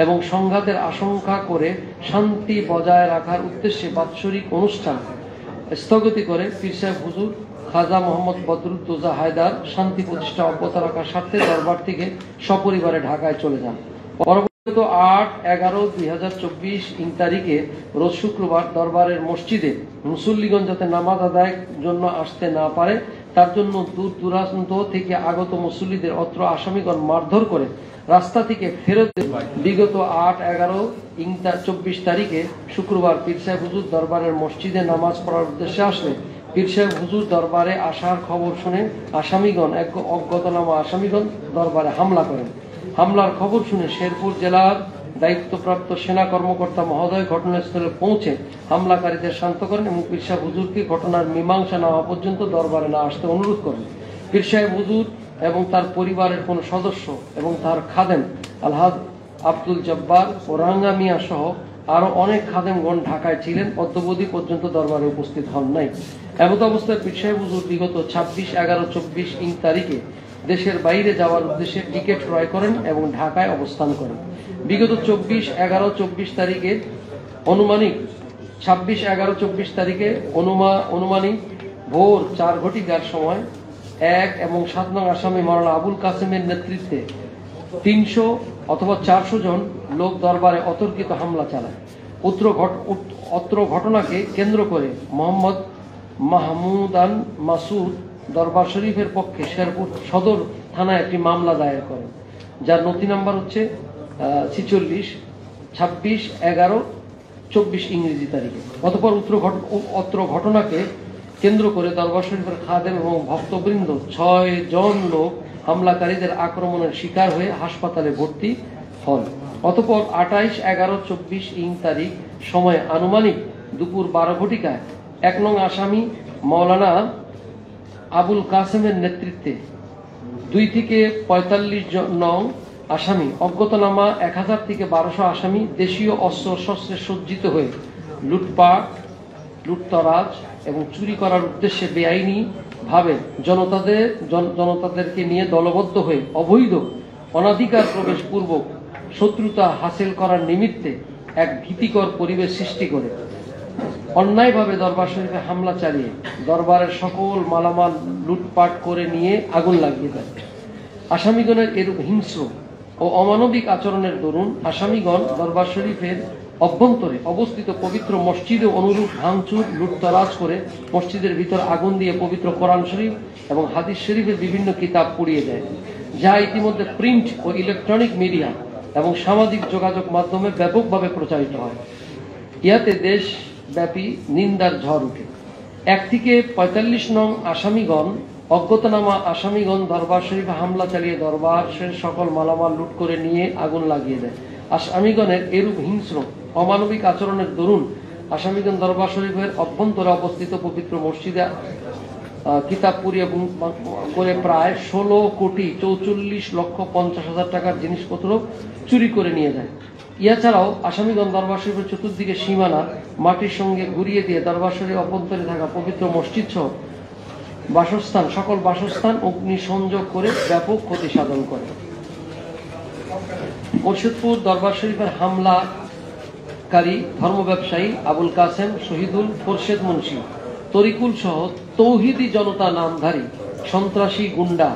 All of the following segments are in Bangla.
এবং সংঘাতের আশঙ্কা করে শান্তি বজায় রাখার উদ্দেশ্যে বাৎসরিক অনুষ্ঠান স্থগিত করে পীর সাহেব হুজুর খাজা মোহাম্মদ বদরুদ্দোজা হায়দার শান্তি প্রতিষ্ঠা অব্যাহত রাখার স্বার্থে দরবার থেকে সপরিবারে ঢাকায় চলে যান। পরবর্তীত 8-11-2024 তারিখে রোজ শুক্রবার দরবারের মসজিদে মুসল্লিগণ যাতে নামাজ আদায়ের জন্য আসতে না পারে তার জন্য দূর দূরান্ত থেকে আগত মুসল্লিদের অত্র আসামিগণ মারধর করে রাস্তা থেকে ফেরত বিগত 8-11-24 তারিখে শুক্রবার পীর সাহেব হুজুর দরবারের মসজিদে নামাজ পড়ার উদ্দেশ্যে আসলে পীর সাহেব হুজুর দরবারে আসার খবর শুনে আসামিগণ অজ্ঞাতনামা আসামিগণ দরবারে হামলা করেন। হামলার খবর শুনে শেরপুর জেলার দায়িত্বপ্রাপ্ত সেনা কর্মকর্তা মহোদয় ঘটনাস্থলে পৌঁছে হামলাকারীদের শান্ত করেন এবং পীর সাহেব হুজুরকে ঘটনার মীমাংসা না হওয়া পর্যন্ত দরবারে না আসতে অনুরোধ করেন। পীর সাহেব হুজুর এবং তার পরিবারের কোন সদস্য এবং তার খাদেম আলহাজ আব্দুল জব্বার ও রাঙ্গা মিয়া সহ আরো অনেক খাদেমগণ ঢাকায় ছিলেন, অদ্যাবধি পর্যন্ত দরবারে উপস্থিত হন নাই। এমত অবস্থায় পীর সাহেব হুজুর বিগত 26-11-24 তারিখে দেশের বাইরে যাওয়ার উদ্দেশ্যে টিকিট ক্রয় করেন এবং ঢাকায় অবস্থান করেন। বিগত 24-11-24 তারিখে অনুমানিক 26-11-24 তারিখে অনুমানিক ভোর 4 ঘটিকার সময় 1 এবং 7 নং আসামি মাওলানা আবুল কাসেমের নেতৃত্বে 300 অথবা 400 জন লোক দরবারে অতর্কিত হামলা চালায়। অত্র ঘটনাকে কেন্দ্র করে মোহাম্মদ মাহমুদান মাসুদ দরবার শরীফের পক্ষে শেরপুর সদর থানায় একটি মামলা দায়ের করেন, যার নথি নাম্বার হচ্ছে 46 26-11-24 ইংরেজি তারিখে। অতঃপর অত্র ঘটনাকে কেন্দ্র করে দরবার শরীফের খাদেম এবং ভক্তবৃন্দ 6 জন লোক হামলাকারীদের আক্রমণের শিকার হয়ে হাসপাতালে ভর্তি হন। অতঃপর 28-11-24 তারিখ সময় আনুমানিক দুপুর 12 ঘটিকায় 1 নং আসামি মাওলানা আবুল কাসেমের নেতৃত্বে 2 থেকে 45 নং আসামি অজ্ঞাতনামা 1000 থেকে 1200 আসামি দেশীয় অস্ত্র শস্ত্রে সজ্জিত হয়ে লুটপাট লুটতরাজ এবং চুরি করার উদ্দেশ্যে বেআইনি ভাবে জনতাদেরকে নিয়ে দলবদ্ধ হয়ে অবৈধ অনাধিকার প্রবেশ পূর্বক শত্রুতা হাসিল করার নিমিত্তে এক ভীতিকর পরিবেশ সৃষ্টি করে অন্যায়ভাবে দরবার শরীফে হামলা চালিয়ে দরবারের সকল মালামাল লুটপাট করে নিয়ে আগুন লাগিয়ে দেয়। আসামিগণের এরূপ হিংস্র ও অমানবিক আচরণের দরুন আসামিগণ দরবার শরীফের অভ্যন্তরে অবস্থিত পবিত্র মসজিদে অনুরূপ ভাঙচুর লুটতরাজ করে মসজিদের ভিতর আগুন দিয়ে পবিত্র কোরআন শরীফ এবং হাদিস শরীফের বিভিন্ন কিতাব পুড়িয়ে দেয়, যা ইতিমধ্যে প্রিন্ট ও ইলেকট্রনিক মিডিয়া এবং সামাজিক যোগাযোগ মাধ্যমে ব্যাপকভাবে প্রচারিত হয়। ইয়াতে দেশব্যাপী নিন্দার ঝড় উঠে। 1 থেকে 45 নং আসামিগণ অজ্ঞাতনামা আসামিগণ দরবার শরীফে হামলা চালিয়ে দরবারের সকল মালামাল লুট করে নিয়ে আগুন লাগিয়ে দেয়। আসামিগণের এরূপ হিংস্র অমানবিক আচরণের দরুন আসামিগণ দরবার শরীফের অভ্যন্তরে অবস্থিত পবিত্র মসজিদে কিতাব পুড়িয়ে করে প্রায় 16,44,50,000 টাকার জিনিসপত্র চুরি করে নিয়ে যায়। এছাড়াও আসামিগণ দরবার শরীফের চতুর্দিকে সীমানা মাটির সঙ্গে ঘুরিয়ে দিয়ে দরবার শরীফের অভ্যন্তরে থাকা পবিত্র মসজিদ সহ সকল বাসস্থান অগ্নিসংযোগ করে ব্যাপক ক্ষতি সাধন করে। মুর্শিদপুর দরবার শরীফের হামলাকারী ধর্ম ব্যবসায়ী আবুল কাসেম, শহীদুল, খোরশেদ মুন্সি, তরিকুল সহ তৌহিদি জনতা নামধারী সন্ত্রাসী গুন্ডা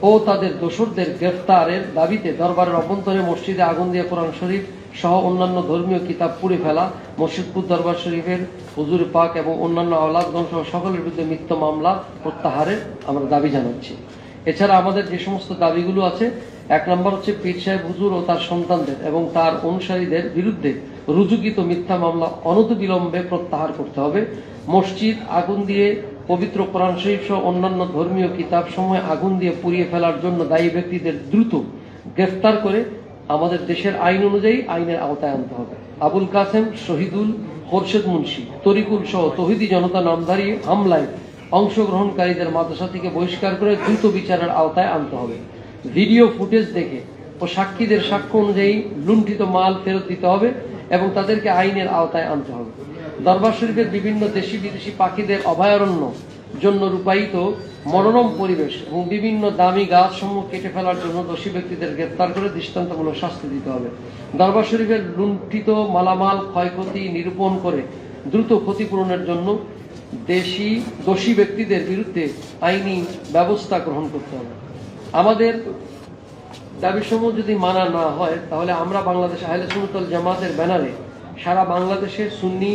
ও তাদের দোসরদের গ্রেফতারের দাবিতে দরবারের অভ্যন্তরে মসজিদে আগুন দিয়ে কোরআন শরীফ সহ অন্যান্য ধর্মীয় কিতাব পুড়ে ফেলা, মুর্শিদপুর দরবার শরীফের হুজুর পাক এবং অন্যান্য আওলাদগণ সহ সকলের বিরুদ্ধে মিথ্যা মামলা প্রত্যাহারের আমরা দাবি জানাচ্ছি। এছাড়া আমাদের যে সমস্ত দাবিগুলো আছে, 1 নম্বর হচ্ছে পীর সাহেব হুজুর ও তার সন্তানদের এবং তার অনুসারীদের বিরুদ্ধে রুজুকৃত মিথ্যা মামলা অনতিবিলম্বে প্রত্যাহার করতে হবে। মসজিদ আগুন দিয়ে পবিত্র কোরআন শরীফ সহ অন্যান্য ধর্মীয় কিতাব সমূহে আগুন দিয়ে পুড়িয়ে ফেলার জন্য দায়ী ব্যক্তিদের দ্রুত গ্রেফতার করে আমাদের দেশের আইন অনুযায়ী আইনের আওতায় আনতে হবে। আবুল কাসেম, শহীদুল, খোরশেদ মুন্সি, তরিকুল সহ তৌহিদি জনতা নামধারী হামলায় অংশগ্রহণকারীদের মাদ্রাসা থেকে বহিষ্কার করে দ্রুত বিচারের আওতায় আনতে হবে। ভিডিও ফুটেজ দেখে ও সাক্ষীদের সাক্ষ্য অনুযায়ী লুণ্ঠিত মাল ফেরত দিতে হবে এবং তাদেরকে আইনের আওতায় আনতে হবে। দরবার শরীফের বিভিন্ন দেশি বিদেশি পাখিদের অভয়ারণ্য জন্য রূপায়িত মনোরম পরিবেশ এবং বিভিন্ন দামি গাছসমূহ কেটে ফেলার জন্য দোষী ব্যক্তিদের গ্রেপ্তার করে দৃষ্টান্তমূলক শাস্তি দিতে হবে। দরবার শরীফের লুণ্ঠিত মালামাল ক্ষয়ক্ষতি নিরূপণ করে দ্রুত ক্ষতিপূরণের জন্য দোষী ব্যক্তিদের বিরুদ্ধে আইনি ব্যবস্থা গ্রহণ করতে হবে। আমাদের দাবিসমূহ যদি মানা না হয় তাহলে আমরা বাংলাদেশ আহলে সুন্নাত ওয়াল জামাতের ব্যানারে সারা বাংলাদেশের সুন্নি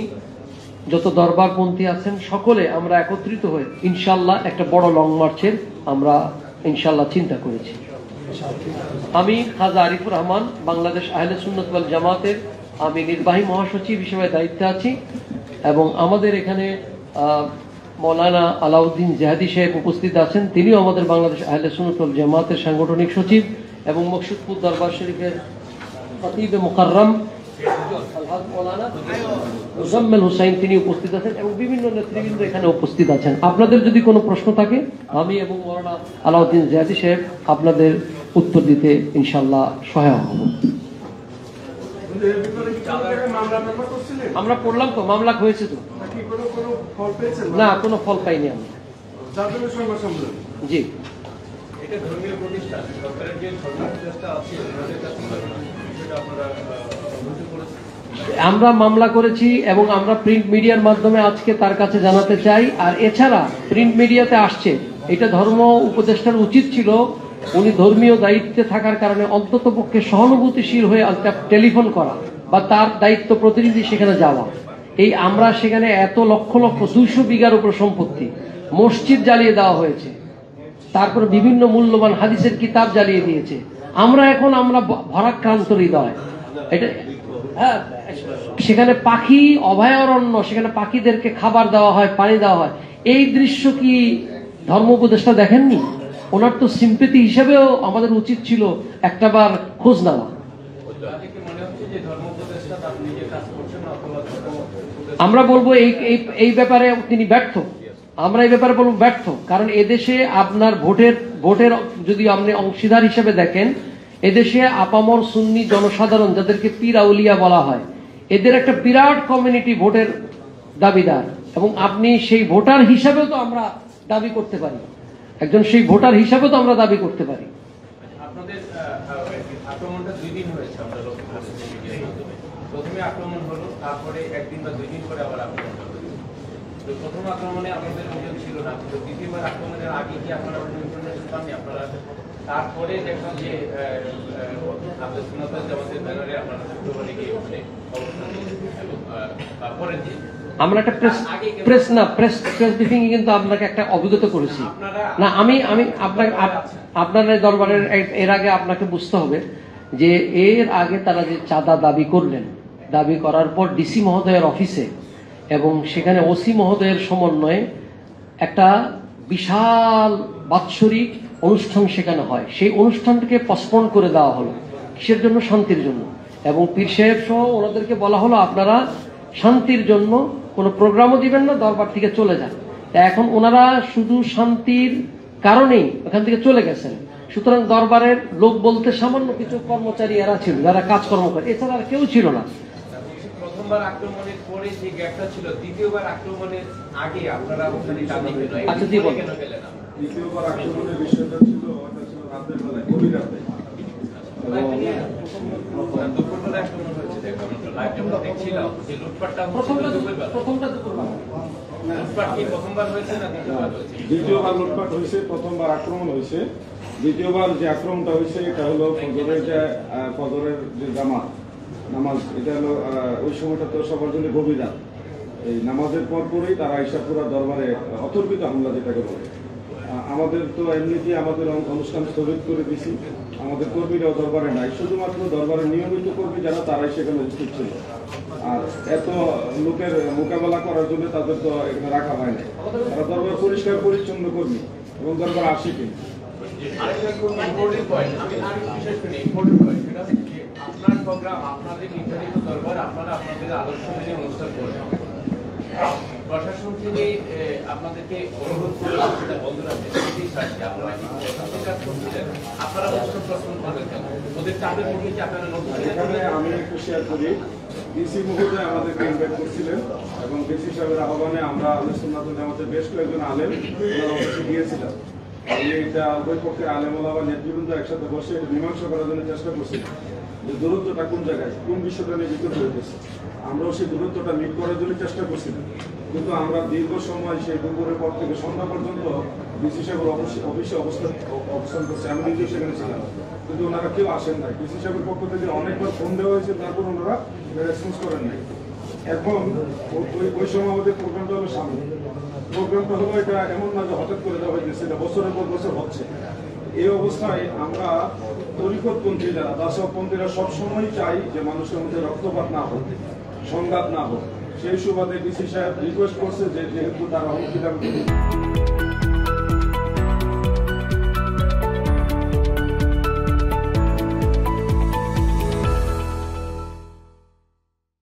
যত দরবারপন্থী আছেন সকলে আমরা একত্রিত হয়ে ইনশাল্লাহ একটা বড় লং মার্চের আমরা ইনশাল্লাহ চিন্তা করেছি। আমি খাজা আরিফুর রহমান বাংলাদেশ আহলে সুন্নাত ওয়াল জামাতের আমি নির্বাহী মহাসচিব হিসেবে দায়িত্বে আছি এবং আমাদের এখানে মৌলানা আলাউদ্দিন জেহাদি সাহেব উপস্থিত আছেন, তিনিও আমাদের বাংলাদেশ আহলে সুন্নাত ওয়াল জামাতের সাংগঠনিক সচিব এবং মকসুদপুর দরবার শরীফের খতিব মুকাররম মুজাম্মেল হুসাইন তিনি উপস্থিত আছেন এবং বিভিন্ন নেতৃবৃন্দ এখানে উপস্থিত আছেন। আপনাদের যদি কোনো প্রশ্ন থাকে আমি এবং মৌলানা আলাউদ্দিন জেহাদি সাহেব আপনাদের উত্তর দিতে ইনশাল্লাহ সহায়ক হব। আমরা পড়লাম তো, মামলা হয়েছে তো না, কোনো ফল পাইনি আমরা। জি, আমরা মামলা করেছি এবং আমরা প্রিন্ট মিডিয়ার মাধ্যমে আজকে তার কাছে জানাতে চাই। আর এছাড়া প্রিন্ট মিডিয়াতে আসছে, এটা ধর্ম উপদেষ্টার উচিত ছিল উনি ধর্মীয় দায়িত্বে থাকার কারণে অন্তত পক্ষে সহানুভূতিশীল হয়ে টেলিফোন করা বা তার দায়িত্ব প্রতিনিধি সেখানে যাওয়া। এই আমরা সেখানে এত লক্ষ লক্ষ 200 বিঘার উপর সম্পত্তি, মসজিদ জ্বালিয়ে দেওয়া হয়েছে, তারপরে বিভিন্ন মূল্যবান হাদিসের কিতাব জ্বালিয়ে দিয়েছে। আমরা ভরাক্রান্ত হৃদয়। এটা হ্যাঁ, সেখানে পাখি অভয়ারণ্য, সেখানে পাখিদেরকে খাবার দেওয়া হয়, পানি দেওয়া হয়। এই দৃশ্য কি ধর্ম উপদেষ্টা দেখেননি? ওনার তো সিম্পেথি হিসেবেও আমাদের উচিত ছিল একটাবার খোঁজ নেওয়া। আমরা বলবো এই ব্যাপারে তিনি ব্যর্থ। আমরা এই ব্যাপারে বলবো ব্যর্থ, কারণ এদেশে আপনার ভোটের যদি আপনি অংশীদার হিসেবে দেখেন, এদেশে আপামর সুন্নি জনসাধারণ যাদেরকে পীর আউলিয়া বলা হয়, এদের একটা বিরাট কমিউনিটি ভোটের দাবিদার এবং আপনি সেই ভোটার হিসাবেও তো আমরা দাবি করতে পারি, একজন সেই ভোটার হিসাবেও তো আমরা দাবি করতে পারি। আপনাদের আক্রমণটা 2 দিন হয়েছে, আমরা লক্ষ্য করেছি মিডিয়ার মাধ্যমে। প্রথমে আক্রমণ হলো, তারপরে 1 দিন বা 2 দিন পরে আবার আক্রমণ হলো। তো প্রথম আক্রমণে আপনাদের অভিযোগ ছিল না, কিন্তু দ্বিতীয়বার আক্রমণের আগে কি আপনারা কোনো ইনফরমেশন পাননি? আপনারা তারপরে দেখলাম যে আপনাদের সুন্নাত ওয়াল জামাতের ব্যানারে আপনারা শুক্রবারে গিয়ে ওখানে অবস্থান এবং পরের দিন আমরা একটা প্রেস ব্রিফিং এ কিন্তু আপনাকে একটা অভিজ্ঞত করেছি না। আমি আপনার দরবারের এর আগে আপনাকে বুঝতে হবে যে এর আগে তারা যে চাঁদা দাবি করলেন, দাবি করার পর ডিসি মহোদয়ের অফিসে এবং সেখানে ওসি মহোদয়ের সমন্বয়ে একটা বিশাল বাৎসরিক অনুষ্ঠান সেখানে হয়। সেই অনুষ্ঠানটাকে পসপন করে দেওয়া হলো। কিসের জন্য? শান্তির জন্য। এবং পীর সাহেব সহ ওনাদেরকে বলা হলো আপনারা শান্তির জন্য কোনো প্রোগ্রামও দিবেন না, দরবার থেকে চলে যান। এখন ওনারা শুধু শান্তির কারণেই ওখান থেকে চলে গেছেন। সুতরাং দরবারের লোক বলতে সামান্য কিছু কর্মচারী এরা ছিল যারা কাজকর্ম করে, এছাড়া আর কেউ ছিল না। প্রথমবার আক্রমণের পরে যে গ্যাপটা ছিল, দ্বিতীয়বার আক্রমণের আগে আপনারা ওখানে দাবি করলেন। আচ্ছা, জি বলুন। দ্বিতীয়বার আক্রমণের বিষয়টা ছিল রাতের বেলায়, গভীর রাতে। দুপুরবেলা আক্রমণ হয়েছে, দেখলাম লাইভে আমরা দেখছিলাম যে লুটপাটটা প্রথমটা দুপুরবেলা। লুটপাট কি প্রথমবার হয়েছে না দ্বিতীয়বার হয়েছে? দ্বিতীয়বার লুটপাট হয়েছে, প্রথমবার আক্রমণ হয়েছে। দ্বিতীয়বার যে আক্রমণটা হয়েছে এটা হলো ফজরের যে নামাজ, এটা হলো ওই সময়টা তো সবার জন্য গভীর রাত। এই নামাজের পরপরই তারা পুরা দরবারে অতর্কিত হামলা যেটাকে বলে। আমাদের তো এমনিতেই আমাদের অনুষ্ঠান স্থগিত করে দিয়েছি, আমাদের কর্মীরাও দরবারে নাই, শুধুমাত্র দরবারের নিয়মিত কর্মী যারা তারাই সেখানে উপস্থিত ছিল। আর এত লোকের মোকাবেলা করার জন্য তাদের তো এখানে রাখা হয় না। তারা দরবার পরিষ্কার পরিচ্ছন্ন কর্মী এবং দরবার আসে কি আপনার প্রোগ্রাম, আপনাদের নির্ধারিত দরবার, আপনারা আপনাদের আদর্শ মেনে অনুষ্ঠান করবেন। প্রশাসনকে তিনি আপনাদেরকে অনুরোধ করে সেটা বন্ধ রাখতে আপনারা কি কাজ করছিলেন? আপনারা প্রশ্ন করবেন কেন? ওদের চাপের মুখে কি আপনারা নোট এখানে আমি একটু শেয়ার করি। ডিসি মহোদয় আমাদেরকে ইনভাইট করছিলেন এবং ডিসি সাহেবের আহ্বানে আমরা আহলে সুন্নাতুল জামাতের বেশ কয়েকজন আলেম ওনার অফিসে গিয়েছিলাম। আমি এটা উভয় পক্ষের আলেম ওলামা নেতৃবৃন্দ একসাথে বসে এটা মীমাংসা করার জন্য চেষ্টা করছিলাম যে দূরত্বটা কোন জায়গায়, কোন বিষয়টা নিয়ে বিতর্ক হইতেছে। আমরাও সেই দূরত্বটা মিট করার জন্য চেষ্টা করছিলাম, কিন্তু আমরা দীর্ঘ সময় সেই দুপুরের পর থেকে সন্ধ্যা পর্যন্ত ডিসি সাহেবের অফিসে অবস্থান করছে। আমি নিজেও সেখানে ছিলাম, কিন্তু ওনারা কেউ আসেন নাই। ডিসি সাহেবের পক্ষ থেকে অনেকবার ফোন দেওয়া হয়েছে, তারপর ওনারা রেসপন্স করেন নাই। এখন ওই সময় আমাদের প্রোগ্রামটা হলো সামনে। প্রোগ্রামটা হলো এটা এমন না যে হঠাৎ করে দেওয়া হয়েছে, এটা বছরের পর বছর হচ্ছে। এই অবস্থায় আমরা তরিকতপন্থী যারা দাসপন্থীরা সবসময় চাই যে মানুষের মধ্যে রক্তপাত না হোক, সংঘাত না হোক। সেই সুবাদে ডিসি সাহেব রিকোয়েস্ট করছে যে যেহেতু তারা অংশীদার